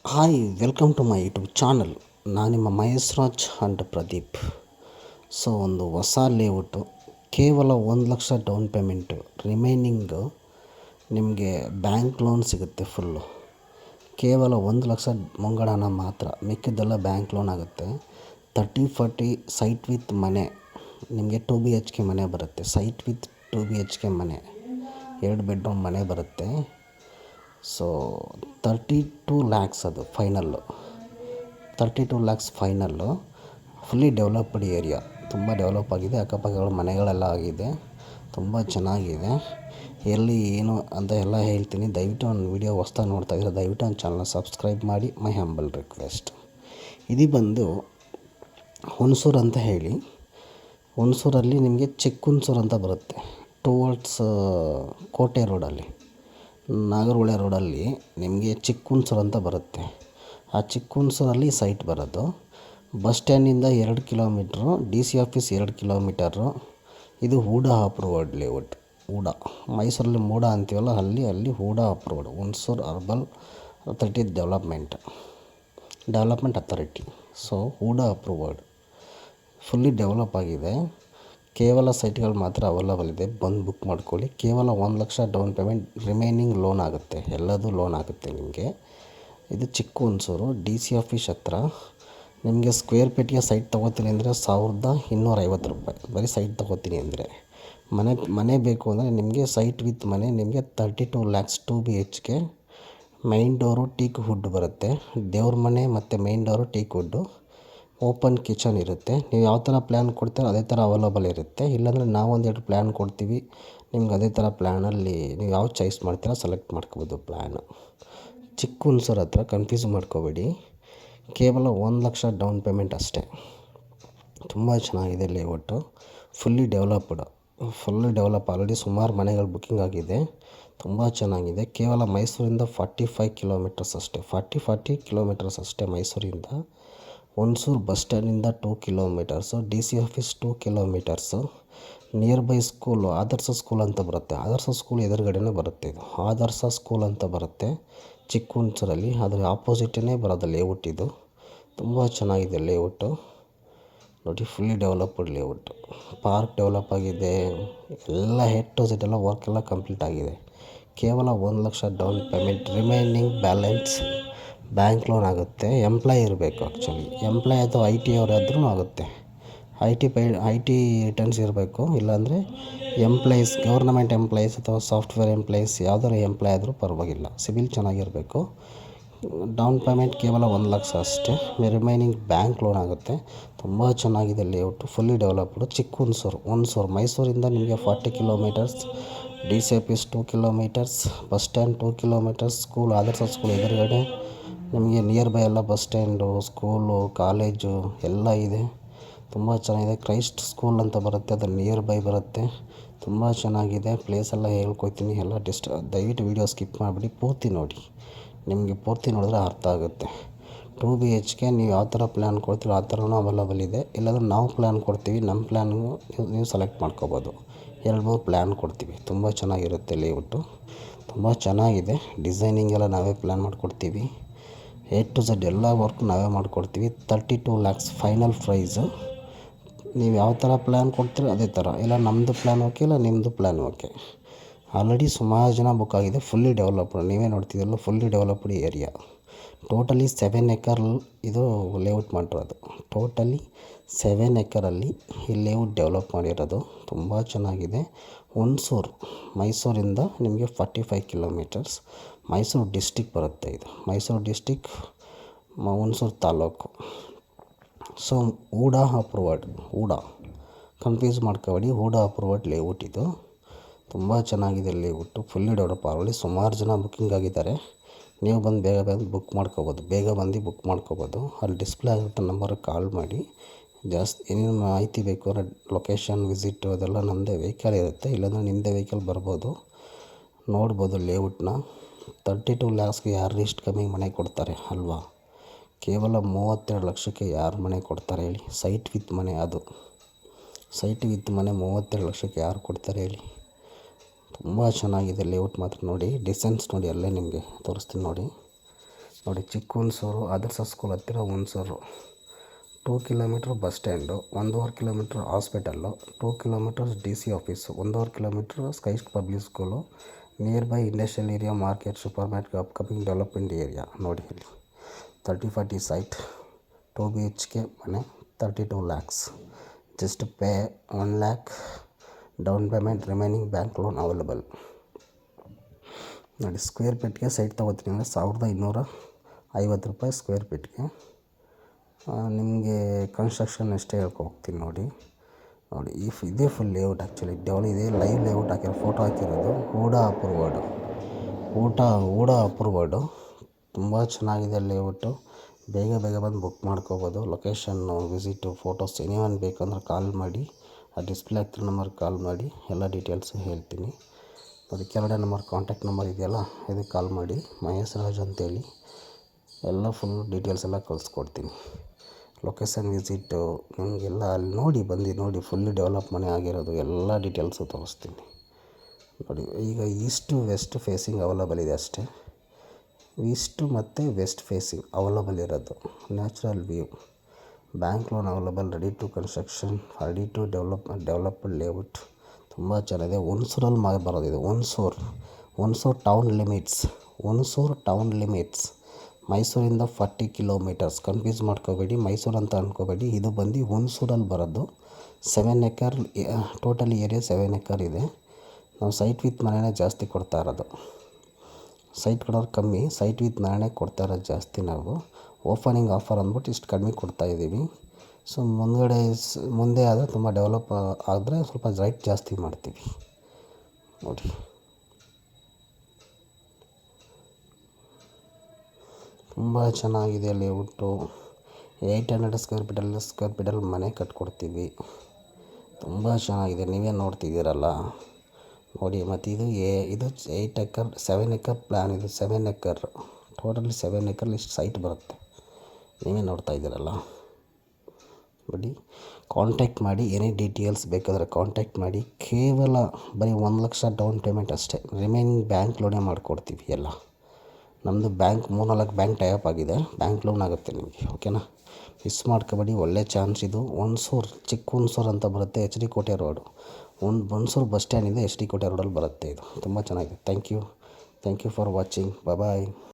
Hi welcome to my YouTube channel. ನಾನು ನಿಮ್ಮ Mahesh Raj and Pradeep. So ಒಂದು ಹೊಸ ಲೇಔಟು, ಕೇವಲ 1,00,000 ಡೌನ್ ಪೇಮೆಂಟು, ರಿಮೈನಿಂಗು ನಿಮಗೆ ಬ್ಯಾಂಕ್ ಲೋನ್ ಸಿಗುತ್ತೆ. ಫುಲ್ಲು ಕೇವಲ 1,00,000 ಮುಂಗಡ ಹಣ ಮಾತ್ರ, ಮಿಕ್ಕಿದ್ದೆಲ್ಲ ಬ್ಯಾಂಕ್ ಲೋನ್ ಆಗುತ್ತೆ. 30-40 ಸೈಟ್ ವಿತ್ ಮನೆ, ನಿಮಗೆ 2 BHK ಮನೆ ಬರುತ್ತೆ. ಸೈಟ್ ವಿತ್ 2 BHK ಮನೆ, 2 ಬೆಡ್ರೂಮ್ ಮನೆ ಬರುತ್ತೆ. ಸೊ 32 ಲ್ಯಾಕ್ಸ್ ಅದು final. 32 lakhs final. Fully developed area, ತುಂಬ ಡೆವಲಪ್ ಆಗಿದೆ. ಅಕ್ಕಪಕ್ಕಗಳ ಮನೆಗಳೆಲ್ಲ ಆಗಿದೆ, ತುಂಬ ಚೆನ್ನಾಗಿದೆ. ಎಲ್ಲಿ ಏನು ಅಂತ ಎಲ್ಲ ಹೇಳ್ತೀನಿ. ದಯವಿಟ್ಟು ನನ್ನ ವೀಡಿಯೋ ಹೊಸ್ದಾಗಿ ನೋಡ್ತಾಯಿದ್ರೆ ದಯವಿಟ್ಟು ನನ್ನ ಚಾನಲ್ನ ಸಬ್ಸ್ಕ್ರೈಬ್ ಮಾಡಿ. ಮೈ ಹಂಬಲ್ ರಿಕ್ವೆಸ್ಟ್. ಇದು ಬಂದು ಹುಣಸೂರು ಅಂತ ಹೇಳಿ, ಹುಣಸೂರಲ್ಲಿ ನಿಮಗೆ ಚಿಕ್ಕ ಹುಣಸೂರು ಅಂತ ಬರುತ್ತೆ. ಟುವರ್ಡ್ಸ್ ಕೋಟೆ ರೋಡಲ್ಲಿ, ನಾಗರಹೊಳೆ ರೋಡಲ್ಲಿ ನಿಮಗೆ ಚಿಕ್ಕ ಹುಣಸೂರು ಅಂತ ಬರುತ್ತೆ. ಆ ಚಿಕ್ಕ ಹುಣಸೂರಲ್ಲಿ ಸೈಟ್ ಬರೋದು. ಬಸ್ ಸ್ಟ್ಯಾಂಡಿಂದ 2 ಕಿಲೋಮೀಟ್ರು, DC ಆಫೀಸ್ 2 ಕಿಲೋಮೀಟರು. ಇದು ಹೂಡಾ ಅಪ್ರೂವ್ಡ್ ಲೇಔಟ್. ಹೂಡಾ, ಮೈಸೂರಲ್ಲಿ ಮೂಡಾ ಅಂತೀವಲ್ಲ, ಅಲ್ಲಿ HUDA approved, Hunsur urban authority development authority. So HUDA approved, fully develop ಆಗಿದೆ. ಕೇವಲ ಸೈಟ್ಗಳು ಮಾತ್ರ ಅವೈಲಬಲ್ ಇದೆ, ಬಂದು ಬುಕ್ ಮಾಡ್ಕೊಳ್ಳಿ. ಕೇವಲ 1,00,000 ಡೌನ್ ಪೇಮೆಂಟ್, ರಿಮೈನಿಂಗ್ ಲೋನ್ ಆಗುತ್ತೆ, ಎಲ್ಲದೂ ಲೋನ್ ಆಗುತ್ತೆ ನಿಮಗೆ. ಇದು ಚಿಕ್ಕ ಹುಣಸೂರು, DC ಆಫೀಸ್ ಹತ್ರ. ನಿಮಗೆ ಸ್ಕ್ವೇರ್ ಫೀಟ್ಗೆ ಸೈಟ್ ತೊಗೋತೀನಿ ಅಂದರೆ 1,250 ರೂಪಾಯಿ, ಬರೀ ಸೈಟ್ ತೊಗೋತೀನಿ ಅಂದರೆ. ಮನೆ ಬೇಕು ಅಂದರೆ ನಿಮಗೆ ಸೈಟ್ ವಿತ್ ಮನೆ ನಿಮಗೆ 32 lakhs 2 BHK. Main door teak wood ಬರುತ್ತೆ, ದೇವ್ರ ಮನೆ ಮತ್ತು main door teak wood. Open kitchen ಇರುತ್ತೆ. ನೀವು ಯಾವ ಥರ ಪ್ಲ್ಯಾನ್ ಕೊಡ್ತೀರೋ ಅದೇ ಥರ ಅವೈಲಬಲ್ ಇರುತ್ತೆ. ಇಲ್ಲಾಂದರೆ ನಾವೊಂದೆರಡು ಪ್ಲ್ಯಾನ್ ಕೊಡ್ತೀವಿ, ನಿಮ್ಗೆ ಅದೇ ಥರ ಪ್ಲ್ಯಾನಲ್ಲಿ ನೀವು ಯಾವ ಚಾಯ್ಸ್ ಮಾಡ್ತೀರೋ ಸೆಲೆಕ್ಟ್ ಮಾಡ್ಕೋಬೋದು ಪ್ಲ್ಯಾನು. ಚಿಕ್ಕ ಹುಣಸೂರು ಹತ್ರ, ಕನ್ಫ್ಯೂಸ್ ಮಾಡ್ಕೋಬೇಡಿ. ಕೇವಲ 1,00,000 ಡೌನ್ ಪೇಮೆಂಟ್ ಅಷ್ಟೇ. ತುಂಬ ಚೆನ್ನಾಗಿದೆ ಲೇಔಟು, ಫುಲ್ಲಿ ಡೆವಲಪ್. ಆಲ್ರೆಡಿ ಸುಮಾರು ಮನೆಗಳು ಬುಕ್ಕಿಂಗ್ ಆಗಿದೆ, ತುಂಬ ಚೆನ್ನಾಗಿದೆ. ಕೇವಲ ಮೈಸೂರಿಂದ 45 ಕಿಲೋಮೀಟರ್ಸ್ ಅಷ್ಟೇ, 40 ಕಿಲೋಮೀಟರ್ಸ್ ಅಷ್ಟೇ ಮೈಸೂರಿಂದ. ಹುಣಸೂರು ಬಸ್ ಸ್ಟ್ಯಾಂಡಿಂದ 2 kilometres, DC office 2 kilometres. Near by school Adarsh school ಅಂತ ಬರುತ್ತೆ. ಆದರ್ಶ ಸ್ಕೂಲ್ ಎದುರುಗಡೆನೇ ಬರುತ್ತೆ. ಇದು ಆದರ್ಶ ಸ್ಕೂಲ್ ಅಂತ ಬರುತ್ತೆ ಚಿಕ್ಕ ಹುಣಸೂರಲ್ಲಿ, ಅದರ ಆಪೋಸಿಟೇ ಬರೋದು ಲೇಔಟ್. ಇದು ತುಂಬ ಚೆನ್ನಾಗಿದೆ ಲೇಔಟು ನೋಡಿ, fully developed layout. Park develop ಆಗಿದೆ, ಎಲ್ಲ ಹೆಡ್ ಟು ಸೆಟ್ ಎಲ್ಲ ವರ್ಕ್ ಎಲ್ಲ ಕಂಪ್ಲೀಟ್ ಆಗಿದೆ. ಕೇವಲ 1,00,000 down payment, remaining balance bank loan ಆಗುತ್ತೆ. ಎಂಪ್ಲಾಯ್ ಇರಬೇಕು, ಆ್ಯಕ್ಚುಲಿ ಎಂಪ್ಲಾಯ್ ಅಥವಾ IT ಅವರಾದ್ರೂ ಆಗುತ್ತೆ. IT ರಿಟರ್ನ್ಸ್ ಇರಬೇಕು, ಇಲ್ಲಾಂದರೆ ಎಂಪ್ಲಾಯೀಸ್, ಗೌರ್ನಮೆಂಟ್ ಎಂಪ್ಲಾಯೀಸ್ ಅಥವಾ ಸಾಫ್ಟ್ವೇರ್ ಎಂಪ್ಲಾಯೀಸ್, ಯಾವುದಾದ್ರು ಎಂಪ್ಲಾಯ್ ಆದರೂ ಪರವಾಗಿಲ್ಲ, ಸಿಬಿಲ್ ಚೆನ್ನಾಗಿರಬೇಕು. ಡೌನ್ ಪೇಮೆಂಟ್ ಕೇವಲ 1,00,000 ಅಷ್ಟೇ, ರಿಮೈನಿಂಗ್ ಬ್ಯಾಂಕ್ ಲೋನ್ ಆಗುತ್ತೆ. ತುಂಬ ಚೆನ್ನಾಗಿದೆ ಲೇಔಟು, ಫುಲ್ಲಿ ಡೆವಲಪ್ಡು. ಚಿಕ್ಕ ಹುಣಸೂರು ಮೈಸೂರಿಂದ ನಿಮಗೆ 40 kilometres, DC office 2 kilometres, bus stand 2 kilometres, school Adarsh school ಎದುರುಗಡೆ. ನಿಮಗೆ ನಿಯರ್ ಬೈ ಎಲ್ಲ ಬಸ್ ಸ್ಟ್ಯಾಂಡು, ಸ್ಕೂಲು, ಕಾಲೇಜು ಎಲ್ಲ ಇದೆ. ತುಂಬ ಚೆನ್ನಾಗಿದೆ. ಕ್ರೈಸ್ಟ್ ಸ್ಕೂಲ್ ಅಂತ ಬರುತ್ತೆ, ಅದು ನಿಯರ್ ಬೈ ಬರುತ್ತೆ. ತುಂಬ ಚೆನ್ನಾಗಿದೆ. ಪ್ಲೇಸ್ ಎಲ್ಲ ಹೇಳ್ಕೊತೀನಿ, ಎಲ್ಲ ದಯವಿಟ್ಟು ವೀಡಿಯೋ ಸ್ಕಿಪ್ ಮಾಡಿಬಿಡಿ, ಪೂರ್ತಿ ನೋಡಿ. ನಿಮಗೆ ಪೂರ್ತಿ ನೋಡಿದ್ರೆ ಅರ್ಥ ಆಗುತ್ತೆ. 2 BHK ನೀವು ಯಾವ ಥರ ಪ್ಲ್ಯಾನ್ ಕೊಡ್ತೀರೋ ಆ ಥರನೂ ಅವೈಲಬಲ್ ಇದೆ. ಇಲ್ಲಾಂದ್ರೆ ನಾವು ಪ್ಲ್ಯಾನ್ ಕೊಡ್ತೀವಿ, ನಮ್ಮ ಪ್ಲ್ಯಾನು ನೀವು ಸೆಲೆಕ್ಟ್ ಮಾಡ್ಕೋಬೋದು. 2-3 ಪ್ಲ್ಯಾನ್ ಕೊಡ್ತೀವಿ. ತುಂಬ ಚೆನ್ನಾಗಿರುತ್ತೆ ಲೇಔಟು, ತುಂಬ ಚೆನ್ನಾಗಿದೆ. ಡಿಸೈನಿಂಗ್ ಎಲ್ಲ ನಾವೇ ಪ್ಲ್ಯಾನ್ ಮಾಡಿಕೊಡ್ತೀವಿ. A to Z ಎಲ್ಲ ವರ್ಕ್ ನಾವೇ ಮಾಡಿಕೊಡ್ತೀವಿ. 32 ಲ್ಯಾಕ್ಸ್ ಫೈನಲ್ ಪ್ರೈಸು. ನೀವು ಯಾವ ಥರ ಪ್ಲ್ಯಾನ್ ಕೊಡ್ತೀರೋ ಅದೇ ಥರ, ಇಲ್ಲ ನಮ್ಮದು ಪ್ಲ್ಯಾನ್ ಓಕೆ, ಇಲ್ಲ ನಿಮ್ಮದು ಪ್ಲ್ಯಾನ್ ಓಕೆ. ಆಲ್ರೆಡಿ ಸುಮಾರು ಜನ ಬುಕ್ ಆಗಿದೆ. ಫುಲ್ಲಿ ಡೆವಲಪ್ಡ್, ನೀವೇ ನೋಡ್ತಿದ್ದಲ್ಲ, fully developed area. Totally 7 acre ಇದು ಲೇಔಟ್ ಮಾಡಿರೋದು. ಟೋಟಲಿ 7 ಎಕರಲ್ಲಿ ಈ ಲೇಔಟ್ ಡೆವಲಪ್ ಮಾಡಿರೋದು. ತುಂಬ ಚೆನ್ನಾಗಿದೆ. ಹುಣಸೂರು ಮೈಸೂರಿಂದ ನಿಮಗೆ 45 ಕಿಲೋಮೀಟರ್ಸ್, ಮೈಸೂರು ಡಿಸ್ಟಿಕ್ ಬರುತ್ತೆ. ಇದು Mysuru district, Hunsur taluk. So HUDA approved, confuse ಮಾಡ್ಕೋಬೇಡಿ, ಹೂಡಾ ಅಪ್ರೂವ್ಡ್ ಲೇಔಟ್ ಇದು. ತುಂಬ ಚೆನ್ನಾಗಿದೆ ಲೇಔಟು, ಫುಲ್ಲಿ ಡೆವಲಪ್. ಆಲ್ರೆಡಿ ಸುಮಾರು ಜನ ಬುಕ್ಕಿಂಗ್ ಆಗಿದ್ದಾರೆ. ನೀವು ಬೇಗ ಬುಕ್ ಮಾಡ್ಕೋಬೋದು. ಅಲ್ಲಿ ಡಿಸ್ಪ್ಲೇ ಆಗುತ್ತೆ ನಂಬರ್ಗೆ ಕಾಲ್ ಮಾಡಿ. ಜಾಸ್ತಿ ಏನೇನು ಮಾಹಿತಿ ಬೇಕು ಅಂದರೆ ಲೊಕೇಶನ್, ವಿಸಿಟು ಅದೆಲ್ಲ ನಮ್ಮದೇ ವೆಹಿಕಲ್ ಇರುತ್ತೆ, ಇಲ್ಲಾಂದರೆ ನಿಮ್ಮದೇ ವೆಹಿಕಲ್ ಬರ್ಬೋದು, ನೋಡ್ಬೋದು ಲೇಔಟ್ನ. 32 ಲ್ಯಾಕ್ಸ್ಗೆ ಯಾರು ಇಷ್ಟು ಕಮ್ಮಿ ಮನೆ ಕೊಡ್ತಾರೆ ಅಲ್ವಾ? ಕೇವಲ 32 ಲಕ್ಷಕ್ಕೆ ಯಾರು ಮನೆ ಕೊಡ್ತಾರೆ ಹೇಳಿ? ಸೈಟ್ ವಿತ್ ಮನೆ, ಅದು ಸೈಟ್ ವಿತ್ ಮನೆ 32 ಲಕ್ಷಕ್ಕೆ ಯಾರು ಕೊಡ್ತಾರೆ ಹೇಳಿ? ತುಂಬ ಚೆನ್ನಾಗಿದೆ ಲೇಔಟ್ ಮಾತ್ರ. ನೋಡಿ ಡಿಸೈನ್ಸ್ ನೋಡಿ, ಅಲ್ಲೇ ನಿಮಗೆ ತೋರಿಸ್ತೀನಿ ನೋಡಿ. ನೋಡಿ, ಚಿಕ್ಕ ಹುಣಸೂರು ಆದರ್ಶ ಸ್ಕೂಲ್ ಹತ್ತಿರ Hunsur. 2 kilometre bus stand, 1.5 kilometre hospital, 2 kilometres DC office, 1.5 kilometre sky public school, near by industrial area, market, super market, upcoming development area. ನೋಡಿ ಇಲ್ಲಿ 30-40 ಸೈಟ್, 2 BHK ಮನೆ, 32 lakhs. Just pay 1 lakh down payment, remaining bank loan available. ನೋಡಿ, square ಫೀಟ್ಗೆ site ತೊಗೋತೀನಿ ಅಂದರೆ 1250 ರೂಪಾಯಿ square ಫೀಟ್ಗೆ. ನಿಮಗೆ construction ಎಷ್ಟೇ ಹೋಗ್ತೀನಿ ನೋಡಿ. ಇದೇ ಫುಲ್ ಲೇಔಟ್ ಆ್ಯಕ್ಚುಲಿ ಇದೇ ಲೈವ್ ಲೇಔಟ್ ಹಾಕಿರೋ ಫೋಟೋ ಹಾಕಿರೋದು. ಹೂಡಾ ಅಪ್ರೂವರ್ಡು. ತುಂಬ ಚೆನ್ನಾಗಿದೆ ಲೇಔಟು. ಬೇಗ ಬಂದು ಬುಕ್ ಮಾಡ್ಕೋಬೋದು. ಲೊಕೇಶನ್ನು, ವಿಸಿಟು, ಫೋಟೋಸ್ ಎನಿವನ್ ಬೇಕಂದ್ರೆ ಕಾಲ್ ಮಾಡಿ. ಆ ಡಿಸ್ಪ್ಲೇ ಆಗ್ತಿರೋ ನಂಬರ್ಗೆ ಕಾಲ್ ಮಾಡಿ, ಎಲ್ಲ ಡೀಟೇಲ್ಸು ಹೇಳ್ತೀನಿ. ನೋಡಿ, ಕೆಳಗಡೆ ನಂಬರ್, ಕಾಂಟ್ಯಾಕ್ಟ್ ನಂಬರ್ ಇದೆಯಲ್ಲ, ಇದಕ್ಕೆ ಕಾಲ್ ಮಾಡಿ. ಮಹೇಶ್ ರಾಜ್ ಅಂತೇಳಿ ಎಲ್ಲ ಫುಲ್ ಡೀಟೇಲ್ಸ್ ಎಲ್ಲ ಕಳಿಸ್ಕೊಡ್ತೀನಿ. ಲೊಕೇಶನ್ ವಿಸಿಟ್ಟು ನಿಮಗೆಲ್ಲ ಅಲ್ಲಿ ನೋಡಿ ಫುಲ್ಲಿ ಡೆವಲಪ್ ಮನೆ ಆಗಿರೋದು ಎಲ್ಲ ಡೀಟೇಲ್ಸು ತೋರಿಸ್ತೀನಿ. ನೋಡಿ, ಈಗ ಈಸ್ಟು ವೆಸ್ಟ್ ಫೇಸಿಂಗ್ ಅವೈಲಬಲ್ ಇದೆ ಅಷ್ಟೇ. ಈಸ್ಟು ಮತ್ತು ವೆಸ್ಟ್ ಫೇಸಿಂಗ್ ಅವೈಲಬಲ್ ಇರೋದು. Natural view, bank loan available, ready to construction, ready to developed layout. ತುಂಬ ಚೆನ್ನಾಗಿದೆ. ಹುಣಸೂರಲ್ಲಿ ಬರೋದಿದೆ. Hunsur town limits. ಮೈಸೂರಿಂದ 40 ಕಿಲೋಮೀಟರ್ಸ್. ಕನ್ಫ್ಯೂಸ್ ಮಾಡ್ಕೋಬೇಡಿ, ಮೈಸೂರು ಅಂತ ಅಂದ್ಕೋಬೇಡಿ. ಇದು ಬಂದು ಹುಣಸೂರಲ್ಲಿ ಬರೋದು. 7 ಎಕರ್, ಟೋಟಲಿ ಏರಿಯಾ 7 ಎಕರ್ ಇದೆ. ನಾವು ಸೈಟ್ ವಿತ್ ಮನೆಯೇ ಜಾಸ್ತಿ ಕೊಡ್ತಾ ಇರೋದು. ಸೈಟ್ ಕೊಡೋರು ಕಮ್ಮಿ, ಸೈಟ್ ವಿತ್ ಮನೆಯೇ ಕೊಡ್ತಾ ಇರೋದು ಜಾಸ್ತಿ. ನಾವು ಓಪನಿಂಗ್ ಆಫರ್ ಅಂದ್ಬಿಟ್ಟು ಇಷ್ಟು ಕಡಿಮೆ ಕೊಡ್ತಾಯಿದ್ದೀವಿ. ಸೊ ಮುಂದೆ ಆದರೆ ತುಂಬ ಡೆವಲಪ್ ಆದರೆ ಸ್ವಲ್ಪ ರೇಟ್ ಜಾಸ್ತಿ ಮಾಡ್ತೀವಿ. ನೋಡಿ, ತುಂಬ ಚೆನ್ನಾಗಿದೆ ಲೇಔಟು. 800 ಸ್ಕ್ವೇರ್ ಫೀಟಲ್ಲಿ ಮನೆ ಕಟ್ಕೊಡ್ತೀವಿ. ತುಂಬ ಚೆನ್ನಾಗಿದೆ, ನೀವೇ ನೋಡ್ತಿದ್ದೀರಲ್ಲ. ನೋಡಿ, ಮತ್ತು ಇದು 8 ಎಕರ್, 7 ಎಕರ್ ಪ್ಲ್ಯಾನ್. ಇದು 7 ಎಕರ್, ಟೋಟಲಿ 7 ಎಕರ್ ಇಷ್ಟು ಸೈಟ್ ಬರುತ್ತೆ. ನೀವೇ ನೋಡ್ತಾ ಇದ್ದೀರಲ್ಲ. ನೋಡಿ, ಕಾಂಟ್ಯಾಕ್ಟ್ ಮಾಡಿ. ಎನಿ ಡೀಟೇಲ್ಸ್ ಬೇಕಾದರೆ ಕಾಂಟ್ಯಾಕ್ಟ್ ಮಾಡಿ. ಕೇವಲ ಬರೀ 1 ಲಕ್ಷ ಡೌನ್ ಪೇಮೆಂಟ್ ಅಷ್ಟೇ. ರಿಮೈನಿಂಗ್ ಬ್ಯಾಂಕ್ ಲೋನೇ ಮಾಡಿಕೊಡ್ತೀವಿ ಎಲ್ಲ. ನಮ್ಮದು ಬ್ಯಾಂಕ್ 3-4 ಬ್ಯಾಂಕ್ ಟೈಅಪ್ ಆಗಿದೆ. ಬ್ಯಾಂಕ್ ಲೋನ್ ಆಗುತ್ತೆ ನಿಮಗೆ. ಓಕೆನಾ? ಮಿಸ್ ಮಾಡ್ಕೋಬೇಡಿ, ಒಳ್ಳೆ ಚಾನ್ಸ್ ಇದು. ಚಿಕ್ಕ ಹುಣಸೂರು ಅಂತ ಬರುತ್ತೆ, HD Kote road. Hunsur bus ಸ್ಟ್ಯಾಂಡಿಂದ HD ಕೋಟೆ ರೋಡಲ್ಲಿ ಬರುತ್ತೆ ಇದು. ತುಂಬ ಚೆನ್ನಾಗಿದೆ. Thank you for watching. Bye.